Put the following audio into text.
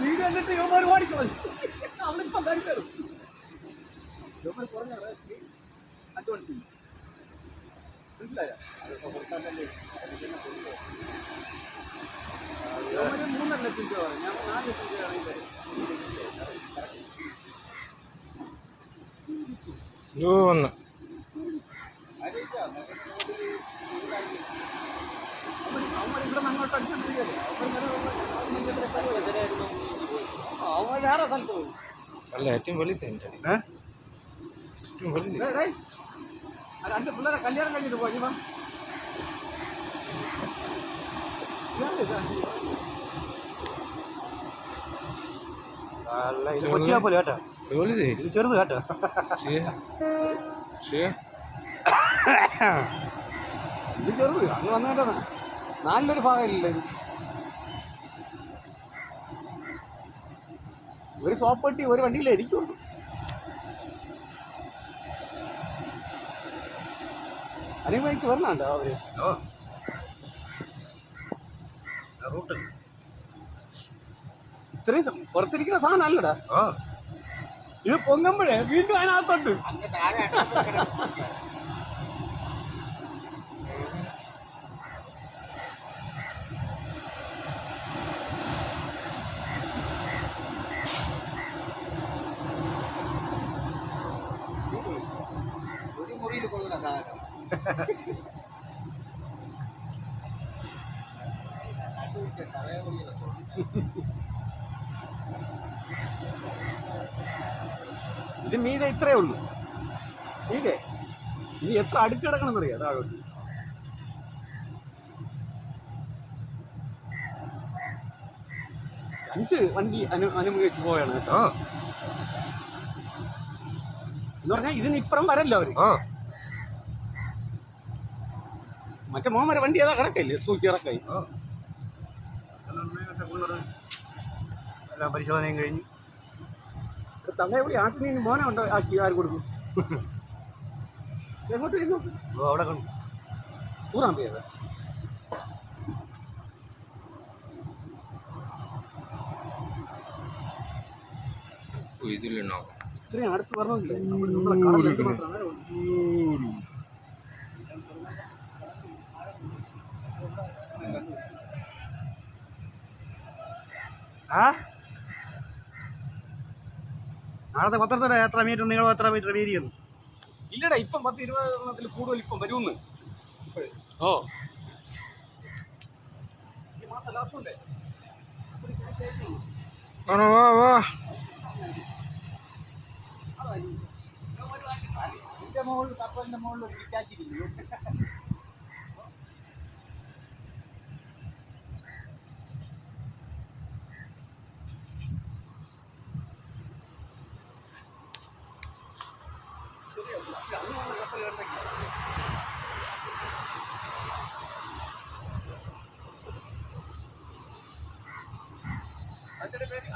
video എന്നിട്ട് യുവമാർ ഓടിക്കണം അവളിപ്പം എന്തായാലും കയറും യുവമാർ കുറഞ്ഞ അഡ്വാൻസ് മനസ്സിലായോ 3.5 ലക്ഷം രൂപ ഞാൻ 4 ലക്ഷം രൂപ ആണെങ്കിൽ അവന്മാർ ഇവിടെ നിന്ന് അങ്ങോട്ട് അടിച്ചോണ്ടിരിക്കുകയല്ലേ അവൻ വേറെ സ്ഥലത്ത് പോയി അല്ല ഏറ്റവും വലുത് ഏറ്റവും വലുത് 2 പിള്ളേരെ കല്യാണം കഴിഞ്ഞിട്ട് പോയി കൊച്ചിയാ പോലെ കേട്ടോ ഇത് ചെറുത് കേട്ടോ ഇത് ചെറുത് അന്ന് വന്നേട്ടാ നാലിലൊരു ഭാഗമില്ല ഇത് ഒരു സോപ്പട്ടി ഒരു വണ്ടിയിലേ ഇരിക്കുള്ളൂ അനുഭവിച്ച് വരണുണ്ടോ അവര് ഇത്രയും പുറത്തിരിക്കുന്ന സാധനം അല്ലടാ ഇത് പൊങ്ങുമ്പോഴേ വീണ്ടും അതിനകത്തുണ്ട് ഒരു മുറിയിൽ കൊള്ളുന്ന സാധനം ഇത് മീതെ ഇത്രേ ഉള്ളൂ മീതെ ഇനി എത്ര അടുക്ക് കിടക്കണമെന്നറിയാം താഴോട്ട് രണ്ട് വണ്ടി അനുഭവിച്ച് പോയാണ് കേട്ടോ എന്ന് പറഞ്ഞാൽ ഇതിന് ഇപ്പുറം വരല്ലോ അവര് മറ്റേ മോമര വണ്ടി ഏതാ കിടക്കല്ലേ തൂക്കി ഇറക്കായി എല്ലാം പരിശോധനയും കഴിഞ്ഞ് തള്ളയെവിടെ ആട്ടിന് മോനെ ഉണ്ടോ ആക്കി ആര് കൊടുക്കും എങ്ങോട്ട് വരുന്നു അവിടെ കണ്ടു തൂറാൻ പേര് ഇതിലുണ്ടോ ഇത്രയും അടുത്ത് പറഞ്ഞില്ലേ നമ്മളെ കടലിൽ മാത്രമാണ് നാളത്തെ പത്രത്തിൽ എത്ര മീറ്റർ നീളം എത്ര മീറ്റർ വീതിയെന്ന് ഇല്ലടാ ഇപ്പം 10-20 കൂടുതൽ ഇപ്പം വരുമെന്ന് ഓ ഈ മാസം ലാസ്റ്റ് ഉണ്ടേ ആണോ വാ വാ ഇതിന്റെ മുകളിൽ കപ്പലിന്റെ മുകളിൽ ഒരു വിറ്റാച്ചിരിക്കുന്നു അതിന്റെ പേര്